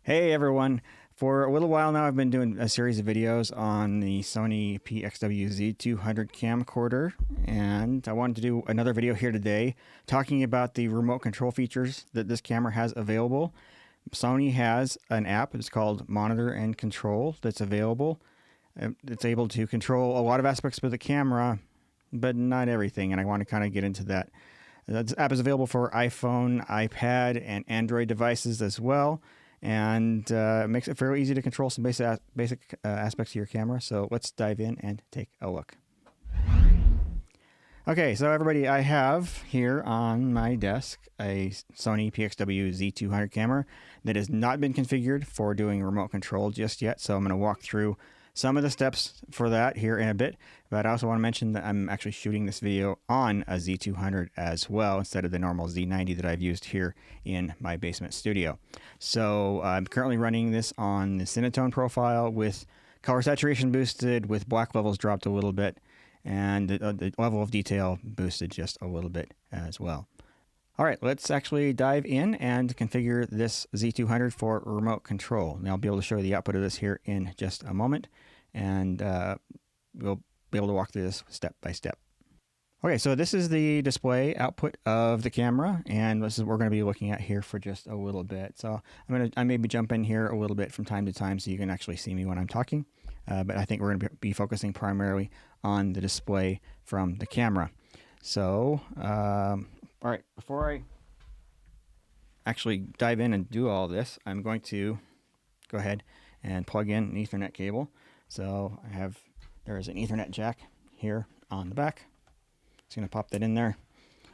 Hey everyone! For a little while now, I've been doing a series of videos on the Sony PXW-Z200 camcorder, and I wanted to do another video here today talking about the remote control features that this camera has available. Sony has an app, it's called Monitor and Control, that's available. It's able to control a lot of aspects of the camera, but not everything, and I want to kind of get into that. This app is available for iPhone, iPad, and Android devices as well. And it makes it fairly easy to control some basic aspects of your camera. So let's dive in and take a look. Okay, so everybody, I have here on my desk a Sony PXW-Z200 camera that has not been configured for doing remote control just yet. So I'm going to walk through some of the steps for that here in a bit. But I also want to mention that I'm actually shooting this video on a Z200 as well, instead of the normal Z90 that I've used here in my basement studio. So I'm currently running this on the Cinetone profile with color saturation boosted, with black levels dropped a little bit, and the level of detail boosted just a little bit as well. All right, let's actually dive in and configure this Z200 for remote control. Now I'll be able to show you the output of this here in just a moment, and we'll be able to walk through this step by step. Okay, so this is the display output of the camera, and this is what we're going to be looking at here for just a little bit. So I maybe jump in here a little bit from time to time so you can actually see me when I'm talking, but I think we're going to be focusing primarily on the display from the camera. So, all right, before I actually dive in and do all this, I'm going to go ahead and plug in an Ethernet cable. So there is an Ethernet jack here on the back. Just going to pop that in there,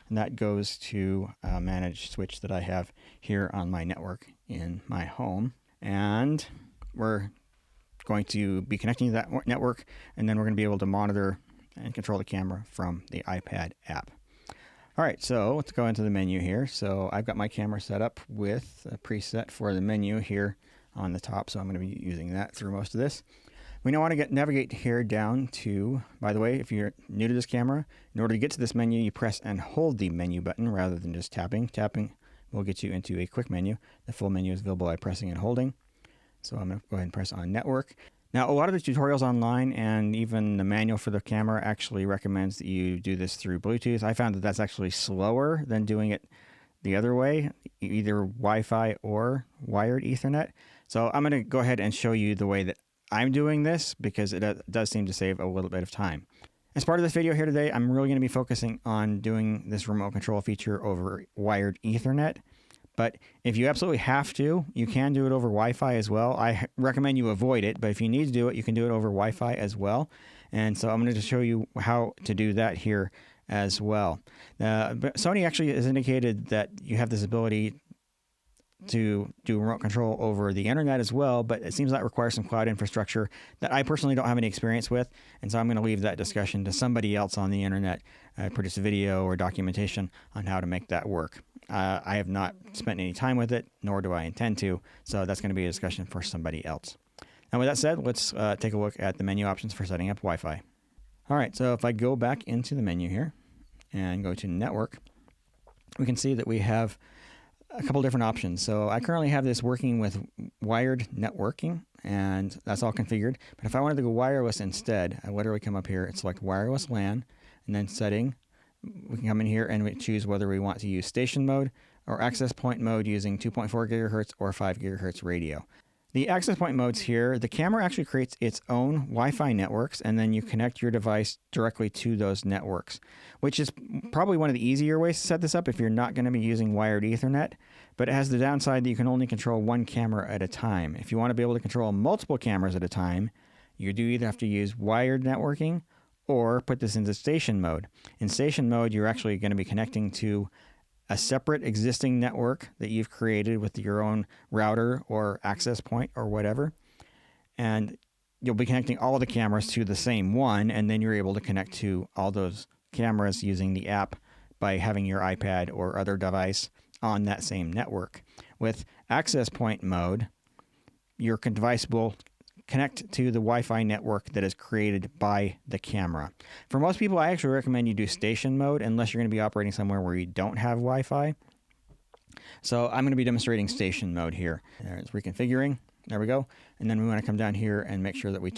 and that goes to a managed switch that I have here on my network in my home. And we're going to be connecting to that network, and then we're going to be able to monitor and control the camera from the iPad app. All right, so let's go into the menu here. So I've got my camera set up with a preset for the menu here on the top, so I'm going to be using that through most of this. We now want to navigate here down to, by the way, if you're new to this camera, in order to get to this menu, you press and hold the menu button rather than just tapping. Tapping will get you into a quick menu. The full menu is available by pressing and holding. So I'm going to go ahead and press on network. Now, a lot of the tutorials online and even the manual for the camera actually recommends that you do this through Bluetooth. I found that that's actually slower than doing it the other way, either Wi-Fi or wired Ethernet. So I'm going to go ahead and show you the way that I'm doing this, because it does seem to save a little bit of time. As part of this video here today, I'm really going to be focusing on doing this remote control feature over wired Ethernet. But if you absolutely have to, you can do it over Wi-Fi as well. I recommend you avoid it, but if you need to do it, you can do it over Wi-Fi as well. And so I'm going to show you how to do that here as well. But Sony actually has indicated that you have this ability to do remote control over the internet as well, but it seems that requires some cloud infrastructure that I personally don't have any experience with, and so I'm going to leave that discussion to somebody else on the internet, produce a video or documentation on how to make that work. I have not spent any time with it, nor do I intend to, so that's going to be a discussion for somebody else. And with that said, let's take a look at the menu options for setting up Wi-Fi. All right, so if I go back into the menu here and go to network, we can see that we have a couple different options. So I currently have this working with wired networking, and that's all configured. But if I wanted to go wireless instead, I literally come up here and select wireless LAN, and then setting. We can come in here and we choose whether we want to use station mode or access point mode using 2.4 gigahertz or 5 gigahertz radio. The access point modes here, the camera actually creates its own Wi-Fi networks, and then you connect your device directly to those networks, which is probably one of the easier ways to set this up if you're not going to be using wired Ethernet, but it has the downside that you can only control one camera at a time. If you want to be able to control multiple cameras at a time, you do either have to use wired networking or put this into station mode. In station mode, you're actually going to be connecting to a separate existing network that you've created with your own router or access point or whatever. And you'll be connecting all of the cameras to the same one, and then you're able to connect to all those cameras using the app by having your iPad or other device on that same network. With access point mode, your device will connect to the Wi-Fi network that is created by the camera. For most people, I actually recommend you do station mode unless you're going to be operating somewhere where you don't have Wi-Fi. So I'm going to be demonstrating station mode here. There's reconfiguring. There we go. And then we want to come down here and make sure that we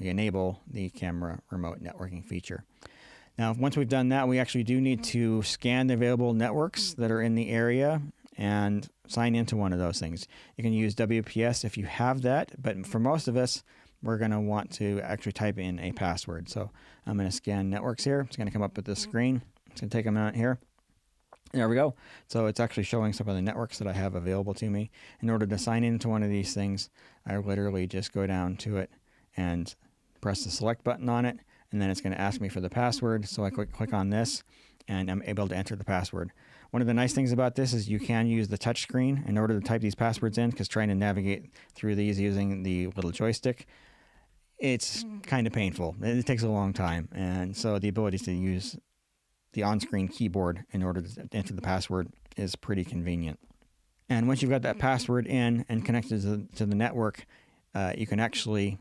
enable the camera remote networking feature. Now, once we've done that, we actually do need to scan the available networks that are in the area and sign into one of those things. You can use WPS if you have that, but for most of us, we're going to want to actually type in a password. So I'm going to scan networks here. It's going to come up with this screen. It's going to take a minute here. There we go. So it's actually showing some of the networks that I have available to me. In order to sign into one of these things, I literally just go down to it and press the select button on it, and then it's going to ask me for the password. So I click on this, and I'm able to enter the password. One of the nice things about this is you can use the touch screen in order to type these passwords in, because trying to navigate through these using the little joystick, it's kind of painful. It takes a long time, and so the ability to use the on-screen keyboard in order to enter the password is pretty convenient. And once you've got that password in and connected to the network, you can actually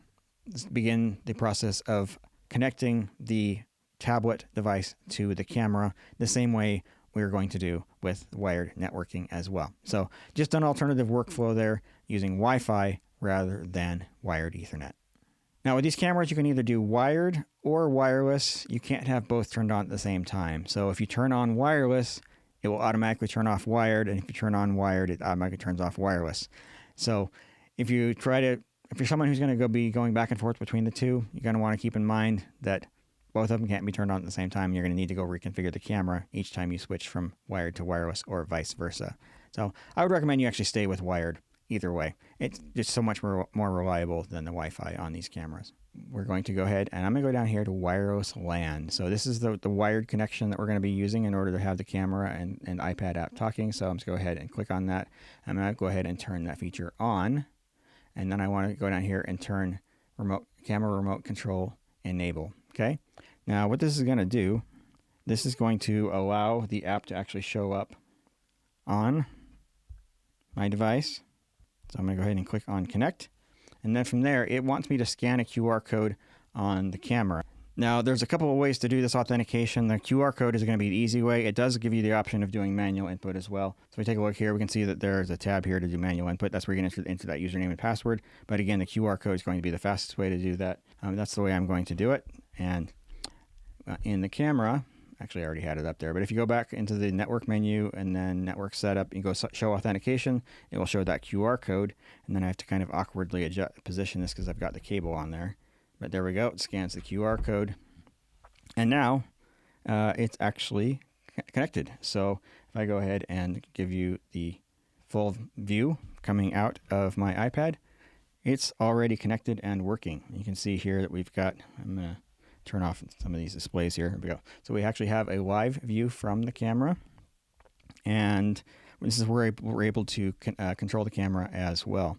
begin the process of connecting the tablet device to the camera the same way we're going to do with wired networking as well. So just an alternative workflow there using Wi-Fi rather than wired Ethernet. Now with these cameras, you can either do wired or wireless. You can't have both turned on at the same time. So if you turn on wireless, it will automatically turn off wired. And if you turn on wired, it automatically turns off wireless. So if you're someone who's going to be going back and forth between the two, you're going to want to keep in mind that both of them can't be turned on at the same time. You're going to need to go reconfigure the camera each time you switch from wired to wireless or vice versa. So I would recommend you actually stay with wired either way. It's just so much more reliable than the Wi-Fi on these cameras. We're going to go ahead and I'm going to go down here to wireless LAN. So this is the wired connection that we're going to be using in order to have the camera and iPad app talking. So I'm just going to go ahead and click on that. I'm going to go ahead and turn that feature on. And then I want to go down here and turn camera remote control enable. Okay. Now what this is going to do, this is going to allow the app to actually show up on my device. So I'm going to go ahead and click on connect. And then from there, it wants me to scan a QR code on the camera. Now, there's a couple of ways to do this authentication. The QR code is going to be the easy way. It does give you the option of doing manual input as well. So if we take a look here, we can see that there's a tab here to do manual input. That's where you're going to enter that username and password. But again, the QR code is going to be the fastest way to do that. That's the way I'm going to do it. And in the camera, actually I already had it up there, but if you go back into the network menu and then network setup, you go show authentication, it will show that QR code. And then I have to kind of awkwardly position this because I've got the cable on there. But there we go. It scans the QR code. And now it's actually connected. So if I go ahead and give you the full view coming out of my iPad, it's already connected and working. You can see here that we've got, I'm going to turn off some of these displays here. Here we go. So we actually have a live view from the camera. And this is where we're able to control the camera as well.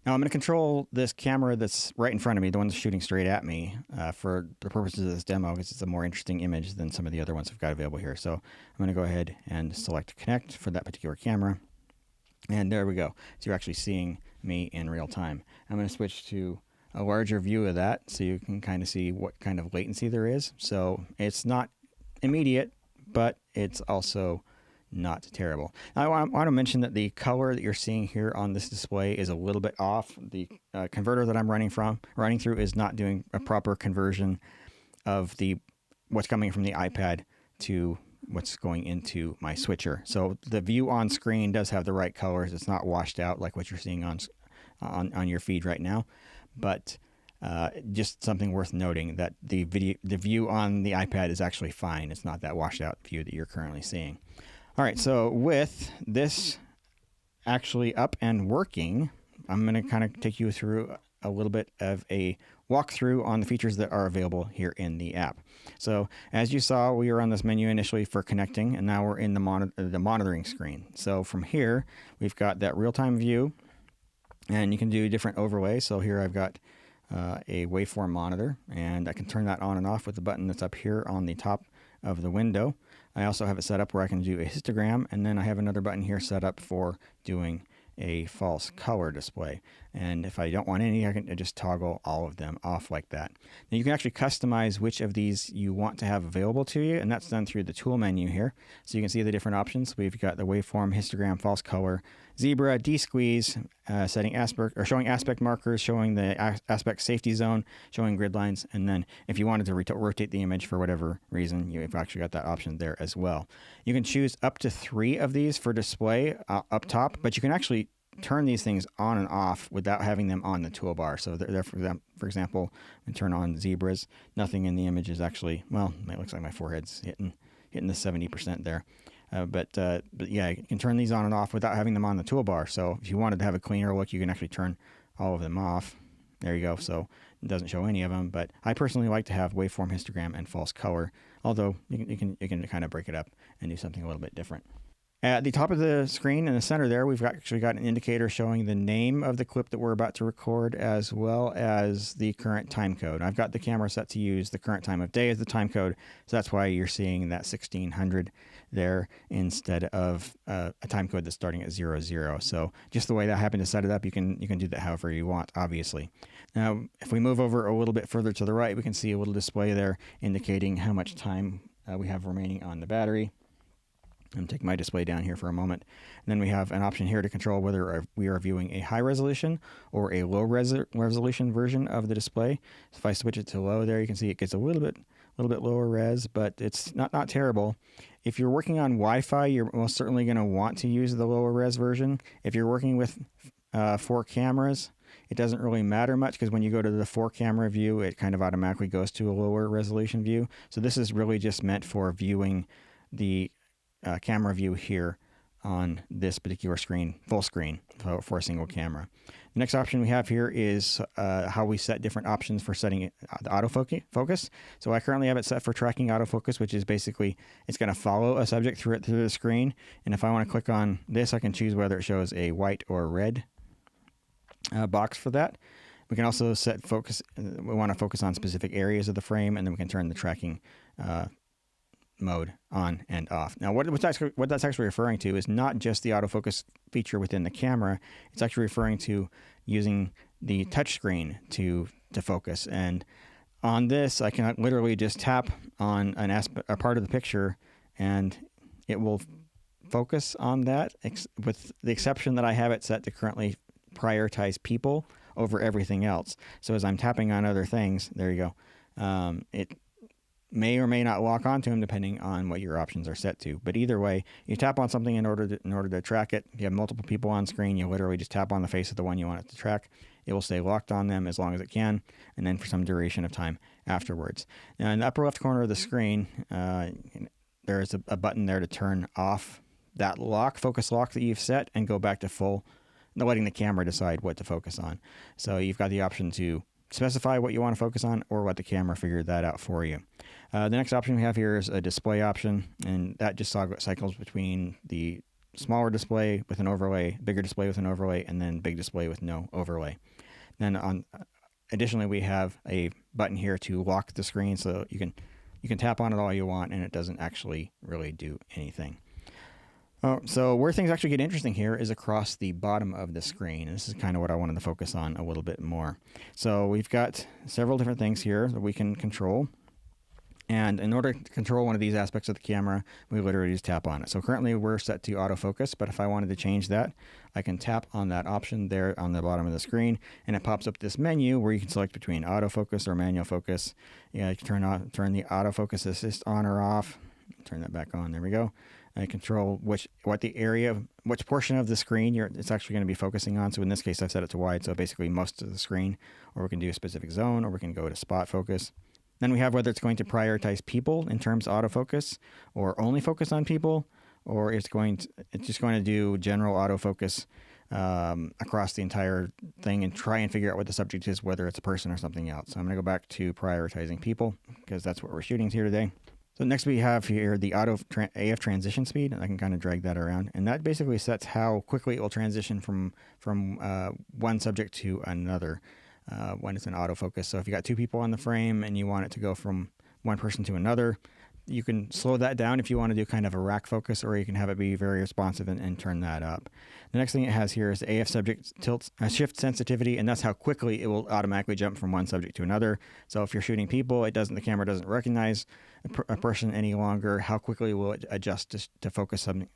Now I'm going to control this camera that's right in front of me, the one that's shooting straight at me, for the purposes of this demo, because it's a more interesting image than some of the other ones I've got available here. So I'm going to go ahead and select connect for that particular camera. And there we go. So you're actually seeing me in real time. I'm going to switch to a larger view of that so you can kind of see what kind of latency there is. So it's not immediate, but it's also not terrible. Now, I want to mention that the color that you're seeing here on this display is a little bit off. The converter that I'm running through is not doing a proper conversion of what's coming from the iPad to what's going into my switcher. So the view on screen does have the right colors. It's not washed out like what you're seeing on your feed right now. But just something worth noting that the view on the iPad is actually fine. It's not that washed out view that you're currently seeing. All right, so with this actually up and working, I'm going to kind of take you through a little bit of a walkthrough on the features that are available here in the app. So as you saw, we were on this menu initially for connecting, and now we're in the monitoring screen. So from here, we've got that real-time view, and you can do different overlays. So here I've got a waveform monitor, and I can turn that on and off with the button that's up here on the top of the window. I also have it set up where I can do a histogram, and then I have another button here set up for doing a false color display. And if I don't want any, I can just toggle all of them off like that. Now you can actually customize which of these you want to have available to you, and that's done through the tool menu here. So you can see the different options. We've got the waveform, histogram, false color, zebra, de-squeeze, setting aspect or showing aspect markers, showing the aspect safety zone, showing grid lines, and then if you wanted to rotate the image for whatever reason, you've actually got that option there as well. You can choose up to 3 of these for display up top, but you can actually turn these things on and off without having them on the toolbar. So there, for example, and turn on zebras. Nothing in the image is actually, well, it looks like my forehead's hitting the 70% there. But yeah, you can turn these on and off without having them on the toolbar. So if you wanted to have a cleaner look, you can actually turn all of them off. There you go. So it doesn't show any of them. But I personally like to have waveform, histogram, and false color. Although you can kind of break it up and do something a little bit different. At the top of the screen in the center there, we've actually got an indicator showing the name of the clip that we're about to record, as well as the current time code. I've got the camera set to use the current time of day as the time code, so that's why you're seeing that 1600 there instead of a time code that's starting at 00. So just the way that I happen to set it up, you can do that however you want, obviously. Now, if we move over a little bit further to the right, we can see a little display there indicating how much time we have remaining on the battery. I'm taking my display down here for a moment. And then we have an option here to control whether we are viewing a high resolution or a low resolution version of the display. So if I switch it to low there, you can see it gets a little bit lower res, but it's not terrible. If you're working on Wi-Fi, you're most certainly going to want to use the lower res version. If you're working with 4 cameras, it doesn't really matter much because when you go to the 4 camera view, it kind of automatically goes to a lower resolution view. So this is really just meant for viewing the camera view here on this particular screen, full screen for a single camera. The next option we have here is how we set different options for setting the autofocus. So I currently have it set for tracking autofocus, which is basically it's going to follow a subject through the screen. And if I want to click on this, I can choose whether it shows a white or red box for that. We can also set focus. We want to focus on specific areas of the frame, and then we can turn the tracking mode on and off. Now, what that's actually referring to is not just the autofocus feature within the camera. It's actually referring to using the touch screen to focus. And on this, I can literally just tap on a part of the picture, and it will focus on that, with the exception that I have it set to currently prioritize people over everything else. So as I'm tapping on other things, there you go. It may or may not lock onto them depending on what your options are set to. But either way, you tap on something in order to track it. If you have multiple people on screen, you literally just tap on the face of the one you want it to track. It will stay locked on them as long as it can, and then for some duration of time afterwards. Now, in the upper left corner of the screen, there is a button there to turn off that focus lock that you've set, and go back to letting the camera decide what to focus on. So you've got the option to specify what you want to focus on, or let the camera figure that out for you. The next option we have here is a display option, and that just cycles between the smaller display with an overlay, bigger display with an overlay, and then big display with no overlay. Then additionally, we have a button here to lock the screen, so you can tap on it all you want, and it doesn't actually really do anything. So where things actually get interesting here is across the bottom of the screen. And this is kind of what I wanted to focus on a little bit more. So we've got several different things here that we can control. And in order to control one of these aspects of the camera, we literally just tap on it. So currently we're set to autofocus, but if I wanted to change that, I can tap on that option there on the bottom of the screen, and it pops up this menu where you can select between autofocus or manual focus. You can turn the autofocus assist on or off. Turn that back on. There we go. I control which portion of the screen it's actually going to be focusing on. So in this case, I've set it to wide, so basically most of the screen, or we can do a specific zone, or we can go to spot focus. Then we have whether it's going to prioritize people in terms of autofocus, or only focus on people, or it's just going to do general autofocus across the entire thing and try and figure out what the subject is, whether it's a person or something else. So I'm going to go back to prioritizing people, because that's what we're shooting here today. So next we have here the AF transition speed, and I can kind of drag that around, and that basically sets how quickly it will transition from one subject to another when it's an autofocus. So if you got 2 people on the frame and you want it to go from one person to another, you can slow that down if you want to do kind of a rack focus, or you can have it be very responsive and turn that up. The next thing it has here is the AF subject shift sensitivity, and that's how quickly it will automatically jump from one subject to another. So if you're shooting people, the camera doesn't recognize a person any longer. How quickly will it adjust to focusing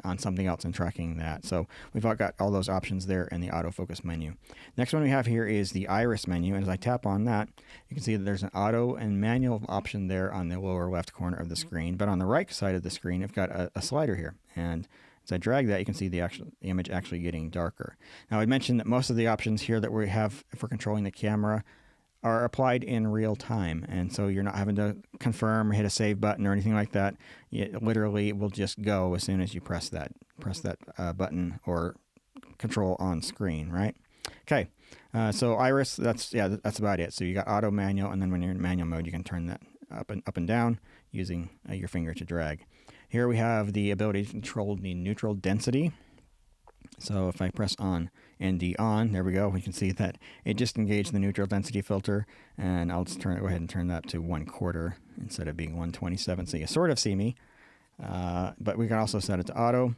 on something else and tracking that? So we've got all those options there in the autofocus menu. Next one we have here is the iris menu, and as I tap on that, you can see that there's an auto and manual option there on the lower left corner of the screen. But on the right side of the screen, I've got a slider here, and as I drag that, you can see the image actually getting darker. Now, I mentioned that most of the options here that we have for controlling the camera are applied in real time, and so you're not having to confirm or hit a save button or anything like that. It literally will just go as soon as you press that button or control on screen, right? Okay, so iris, that's about it. So you got auto, manual, and then when you're in manual mode, you can turn that up and down using your finger to drag. Here we have the ability to control the neutral density. So if I press on ND on, there we go. We can see that it just engaged the neutral density filter, and I'll just go ahead and turn that to 1/4 instead of being 1/27. So you sort of see me, but we can also set it to auto,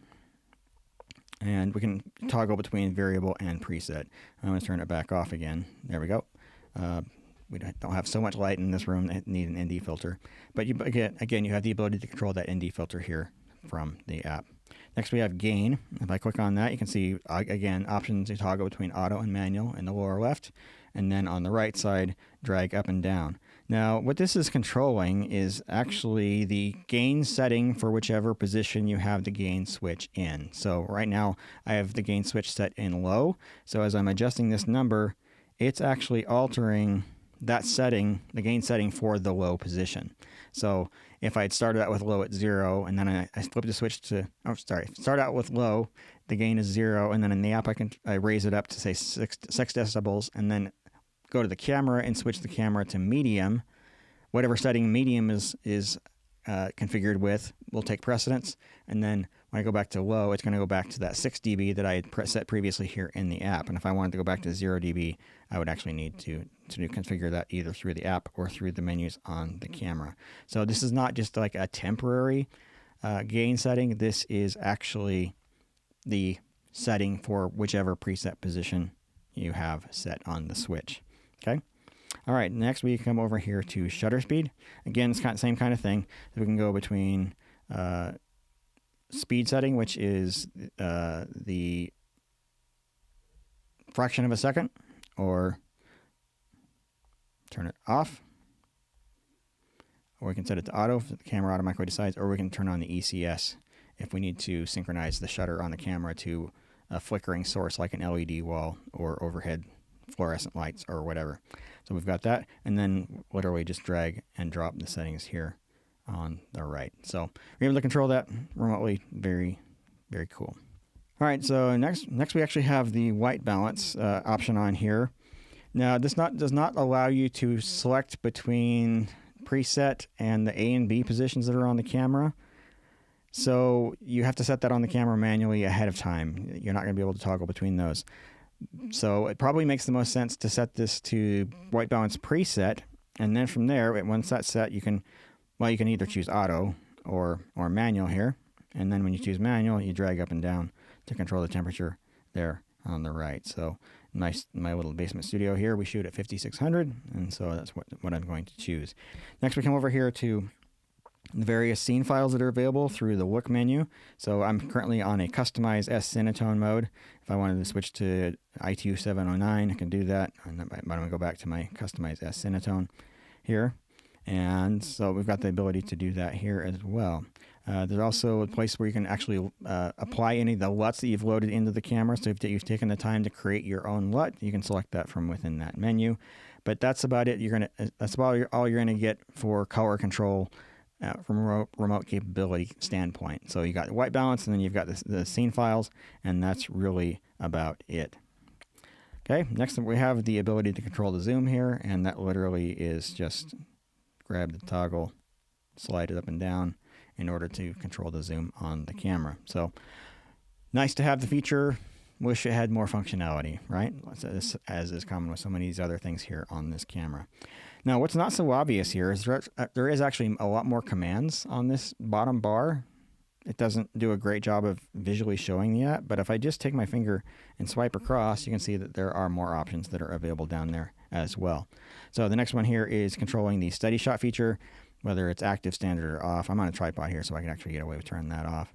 and we can toggle between variable and preset. I'm going to turn it back off again. There we go. We don't have so much light in this room that need an ND filter, but again, you have the ability to control that ND filter here from the app. Next, we have gain. If I click on that, you can see, again, options to toggle between auto and manual in the lower left. And then on the right side, drag up and down. Now, what this is controlling is actually the gain setting for whichever position you have the gain switch in. So right now, I have the gain switch set in low. So as I'm adjusting this number, it's actually altering that setting, the gain setting for the low position. So if I had started out with low at 0, and then I flip the switch to, start out with low, the gain is 0, and then in the app I raise it up to say 6 decibels, and then go to the camera and switch the camera to medium. Whatever setting medium is configured with will take precedence, and then when I go back to low, it's going to go back to that 6 dB that I had set previously here in the app. And if I wanted to go back to 0 dB, I would actually need to configure that either through the app or through the menus on the camera. So this is not just like a temporary gain setting. This is actually the setting for whichever preset position you have set on the switch. Okay. All right. Next, we come over here to shutter speed. Again, it's kind of same kind of thing. So we can go between speed setting, which is the fraction of a second, or turn it off, or we can set it to auto if the camera automatically decides, or we can turn on the ECS if we need to synchronize the shutter on the camera to a flickering source like an LED wall or overhead fluorescent lights or whatever. So we've got that, and then literally just drag and drop the settings here on the right. So we're able to control that remotely. Very, very cool. All right, so next we actually have the white balance option on here. Now, this does not allow you to select between preset and the A and B positions that are on the camera. So you have to set that on the camera manually ahead of time. You're not going to be able to toggle between those. So it probably makes the most sense to set this to white balance preset, and then from there, once that's set, you can either choose auto or manual here, and then when you choose manual, you drag up and down to control the temperature there on the right. So my little basement studio here, we shoot at 5600, and so that's what I'm going to choose. Next, we come over here to the various scene files that are available through the look menu. So I'm currently on a customized S Cinetone mode. If I wanted to switch to ITU-709, I can do that. I'm going to go back to my customized S Cinetone here. And so we've got the ability to do that here as well. There's also a place where you can actually apply any of the LUTs that you've loaded into the camera. So if you've taken the time to create your own LUT, you can select that from within that menu. But that's about it. That's about all you're going to get for color control from a remote capability standpoint. So you got the white balance, and then you've got the scene files, and that's really about it. Okay, next we have the ability to control the zoom here, and that literally is just grab the toggle, slide it up and down in order to control the zoom on the camera. So nice to have the feature, wish it had more functionality, right? As is common with so many of these other things here on this camera. Now, what's not so obvious here is there is actually a lot more commands on this bottom bar. It doesn't do a great job of visually showing that, but if I just take my finger and swipe across, you can see that there are more options that are available down there as well. So the next one here is controlling the steady shot feature, whether it's active, standard, or off. I'm on a tripod here, so I can actually get away with turning that off.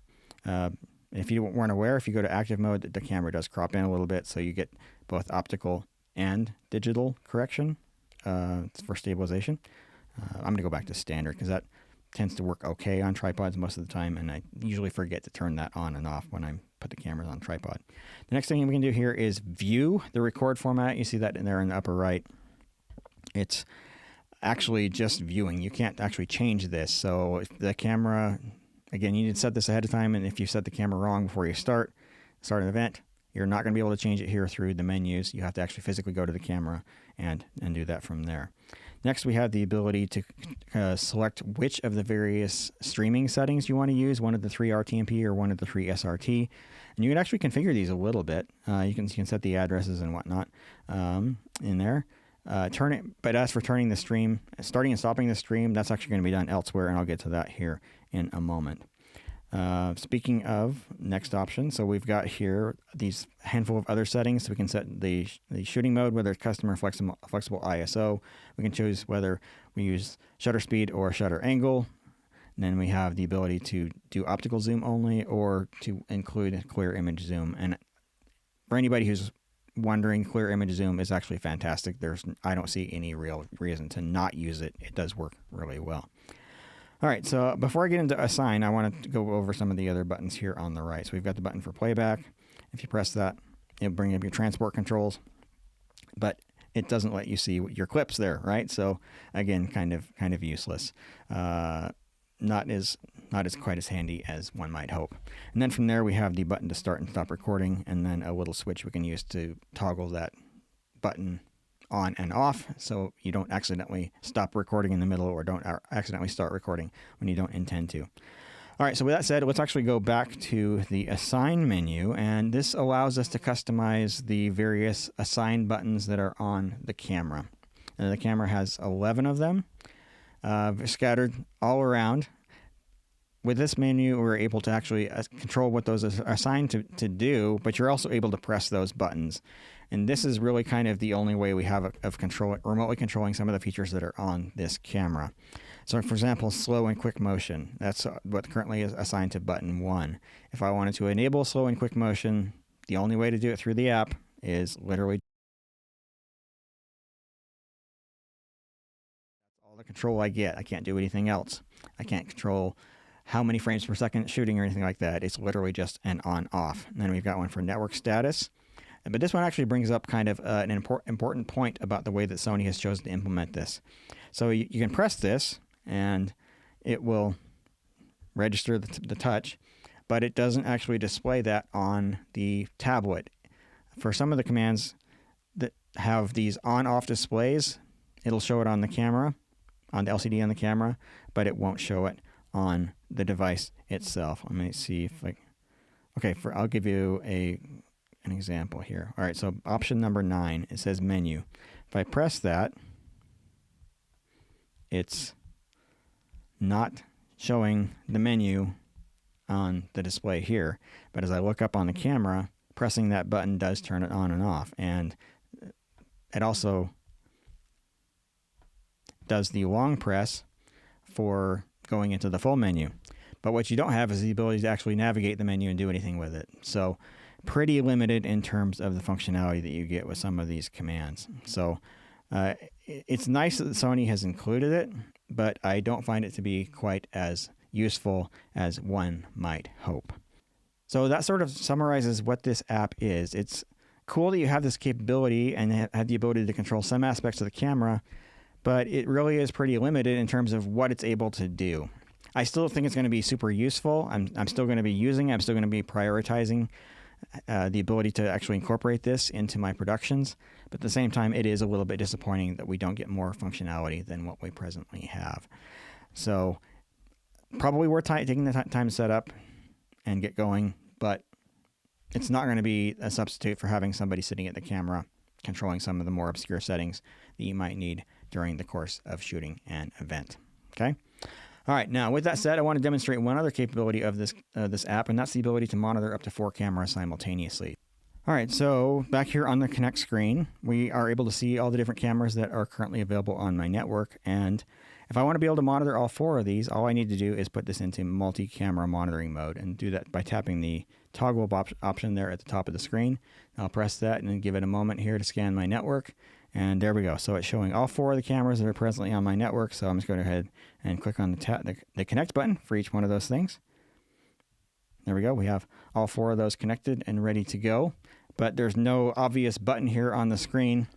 If you weren't aware, if you go to active mode, the camera does crop in a little bit, so you get both optical and digital correction for stabilization. I'm going to go back to standard because that tends to work okay on tripods most of the time, and I usually forget to turn that on and off when I put the cameras on tripod. The next thing we can do here is view the record format. You see that in there in the upper right. It's actually just viewing. You can't actually change this. So if the camera, again, you need to set this ahead of time, and if you set the camera wrong before you start an event, you're not going to be able to change it here through the menus. You have to actually physically go to the camera and do that from there. Next, we have the ability to select which of the various streaming settings you want to use, one of the 3 RTMP or one of the 3 SRT. And you can actually configure these a little bit. You can set the addresses and whatnot in there. But as for turning the stream, starting and stopping the stream, that's actually going to be done elsewhere, and I'll get to that here in a moment. Speaking of next option, so we've got here these handful of other settings. So we can set the shooting mode, whether it's custom or flexible ISO. We can choose whether we use shutter speed or shutter angle. And then we have the ability to do optical zoom only or to include clear image zoom. And for anybody who's wondering, clear image zoom is actually fantastic. I don't see any real reason to not use it. It does work really well. All right, so before I get into assign, I want to go over some of the other buttons here on the right. So we've got the button for playback. If you press that, it'll bring up your transport controls, but it doesn't let you see your clips there, right? So again, kind of useless. Not as quite as handy as one might hope. And then from there, we have the button to start and stop recording, and then a little switch we can use to toggle that button on and off, so you don't accidentally stop recording in the middle or don't accidentally start recording when you don't intend to. All right, so with that said, let's actually go back to the assign menu, and this allows us to customize the various assign buttons that are on the camera. And the camera has 11 of them scattered all around. With this menu, we're able to actually control what those are assigned to do, but you're also able to press those buttons. And this is really kind of the only way we have of remotely controlling some of the features that are on this camera. So for example, slow and quick motion, that's what currently is assigned to button 1. If I wanted to enable slow and quick motion, the only way to do it through the app is literally all the control I get. I can't do anything else. I can't control how many frames per second it's shooting or anything like that. It's literally just an on-off. And then we've got one for network status. But this one actually brings up kind of an important point about the way that Sony has chosen to implement this. So you can press this, and it will register the touch, but it doesn't actually display that on the tablet. For some of the commands that have these on-off displays, it'll show it on the camera, on the LCD on the camera, but it won't show it on the device itself. Let me see if I'll give you an example here. All right, so option number 9, it says menu. If I press that, it's not showing the menu on the display here. But as I look up on the camera, pressing that button does turn it on and off. And it also does the long press for going into the full menu. But what you don't have is the ability to actually navigate the menu and do anything with it. So pretty limited in terms of the functionality that you get with some of these commands. So it's nice that Sony has included it, but I don't find it to be quite as useful as one might hope. So that sort of summarizes what this app is. It's cool that you have this capability and have the ability to control some aspects of the camera, but it really is pretty limited in terms of what it's able to do. I still think it's going to be super useful. I'm still going to be using it. I'm still going to be prioritizing the ability to actually incorporate this into my productions. But at the same time, it is a little bit disappointing that we don't get more functionality than what we presently have. So probably worth taking the time to set up and get going, but it's not going to be a substitute for having somebody sitting at the camera controlling some of the more obscure settings that you might need during the course of shooting an event. Okay. All right. Now, with that said, I want to demonstrate one other capability of this app, and that's the ability to monitor up to 4 cameras simultaneously. All right. So back here on the Connect screen, we are able to see all the different cameras that are currently available on my network. And if I want to be able to monitor all 4 of these, all I need to do is put this into multi-camera monitoring mode, and do that by tapping the toggle option there at the top of the screen. I'll press that and then give it a moment here to scan my network. And there we go. So it's showing all 4 of the cameras that are presently on my network. So I'm just going to go ahead and click on the Connect button for each one of those things. There we go. We have all 4 of those connected and ready to go. But there's no obvious button here on the screen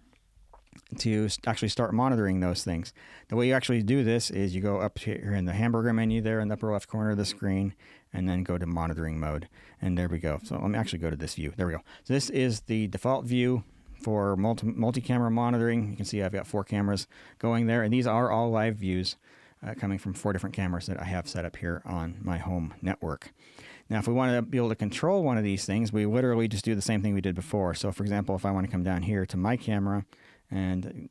to actually start monitoring those things. The way you actually do this is you go up here in the hamburger menu there in the upper left corner of the screen, and then go to monitoring mode. And there we go. So let me actually go to this view. There we go. So this is the default view for multi-camera monitoring. You can see I've got 4 cameras going there, and these are all live views coming from 4 different cameras that I have set up here on my home network. Now, if we want to be able to control one of these things, we literally just do the same thing we did before. So, for example, if I want to come down here to my camera and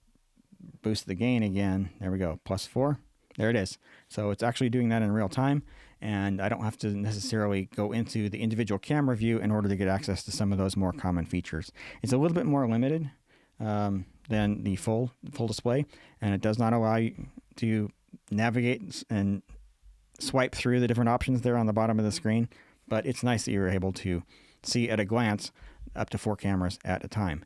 boost the gain again, there we go, +4. There it is. So it's actually doing that in real time, and I don't have to necessarily go into the individual camera view in order to get access to some of those more common features. It's a little bit more limited than the full display, and it does not allow you to navigate and swipe through the different options there on the bottom of the screen, but it's nice that you're able to see at a glance up to 4 cameras at a time.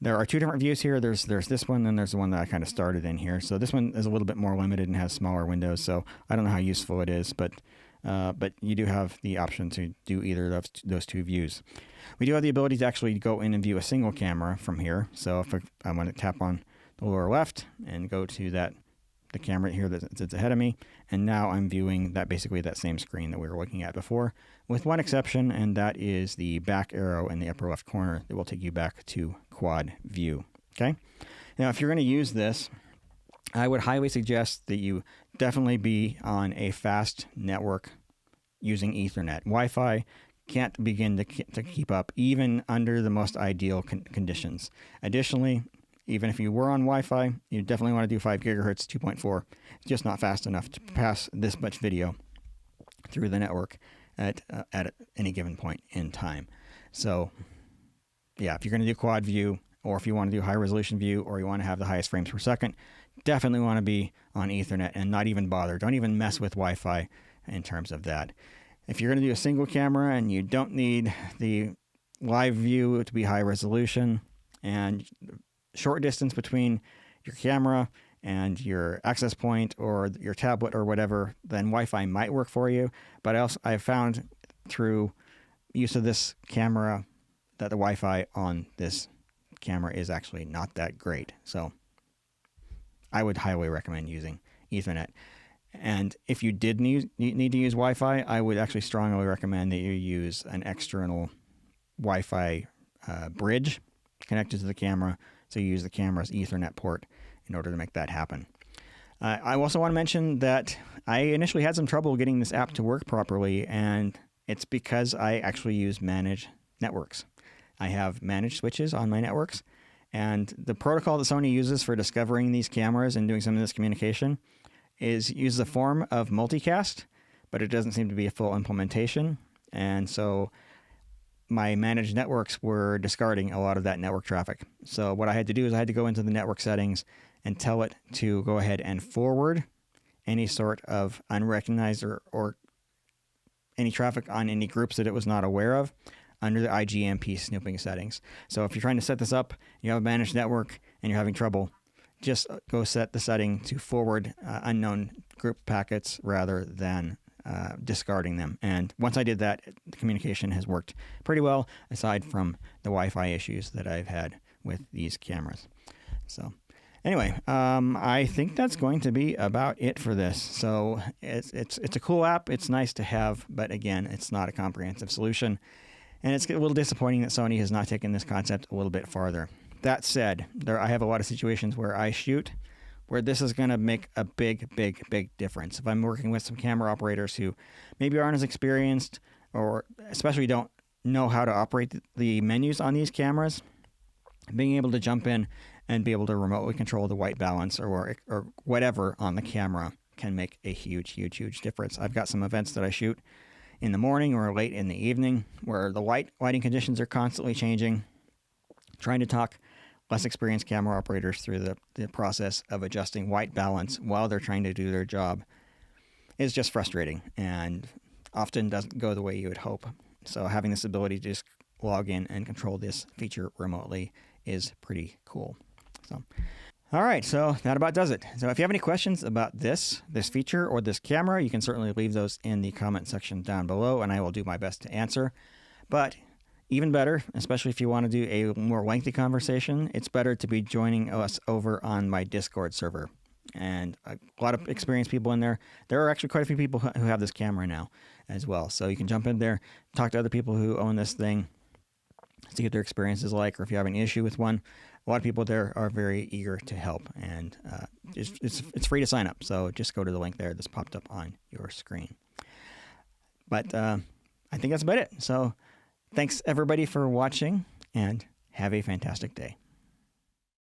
There are 2 different views here. There's this one, and there's the one that I kind of started in here. So this one is a little bit more limited and has smaller windows, so I don't know how useful it is, but you do have the option to do either of those 2 views. We do have the ability to actually go in and view a single camera from here. So if I want to tap on the lower left and go to the camera here that's ahead of me, and now I'm viewing basically that same screen that we were looking at before, with one exception, and that is the back arrow in the upper left corner that will take you back to quad view. Okay. Now, if you're going to use this, I would highly suggest that you definitely be on a fast network using Ethernet. Wi-Fi can't begin to keep up even under the most ideal conditions. Additionally, even if you were on Wi-Fi, you definitely want to do 5 gigahertz, 2.4. It's just not fast enough to pass this much video through the network at any given point in time. So, yeah, if you're going to do quad view, or if you want to do high resolution view, or you want to have the highest frames per second, definitely want to be on Ethernet and not even bother. Don't even mess with Wi-Fi in terms of that. If you're going to do a single camera and you don't need the live view to be high resolution, and short distance between your camera and your access point or your tablet or whatever, then Wi-Fi might work for you. But I've found through use of this camera that the Wi-Fi on this camera is actually not that great. So I would highly recommend using Ethernet. And if you did need to use Wi-Fi, I would actually strongly recommend that you use an external Wi-Fi bridge connected to the camera. So you use the camera's Ethernet port in order to make that happen. I also want to mention that I initially had some trouble getting this app to work properly, and it's because I actually use managed networks. I have managed switches on my networks, and the protocol that Sony uses for discovering these cameras and doing some of this communication uses a form of multicast, but it doesn't seem to be a full implementation. And so my managed networks were discarding a lot of that network traffic. So what I had to do is I had to go into the network settings and tell it to go ahead and forward any sort of unrecognized or any traffic on any groups that it was not aware of under the IGMP snooping settings. So if you're trying to set this up, you have a managed network and you're having trouble, just go set the setting to forward unknown group packets rather than discarding them. And once I did that, the communication has worked pretty well, aside from the Wi-Fi issues that I've had with these cameras. So anyway, I think that's going to be about it for this. So it's a cool app. It's nice to have, but again, it's not a comprehensive solution. And it's a little disappointing that Sony has not taken this concept a little bit farther. That said, I have a lot of situations where I shoot where this is going to make a big difference. If I'm working with some camera operators who maybe aren't as experienced or especially don't know how to operate the menus on these cameras, being able to jump in and be able to remotely control the white balance or whatever on the camera can make a huge difference. I've got some events that I shoot in the morning or late in the evening where the lighting conditions are constantly changing. Trying to talk less experienced camera operators through the process of adjusting white balance while they're trying to do their job is just frustrating and often doesn't go the way you would hope. So having this ability to just log in and control this feature remotely is pretty cool. So, all right, so that about does it. So if you have any questions about this feature or this camera, you can certainly leave those in the comment section down below, and I will do my best to answer. But even better, especially if you want to do a more lengthy conversation, it's better to be joining us over on my Discord server. And a lot of experienced people in there. There are actually quite a few people who have this camera now as well. So you can jump in there, talk to other people who own this thing, see what their experience is like, or if you have an issue with one. A lot of people there are very eager to help, and it's free to sign up. So just go to the link there that's popped up on your screen. But I think that's about it. So thanks everybody for watching, and have a fantastic day.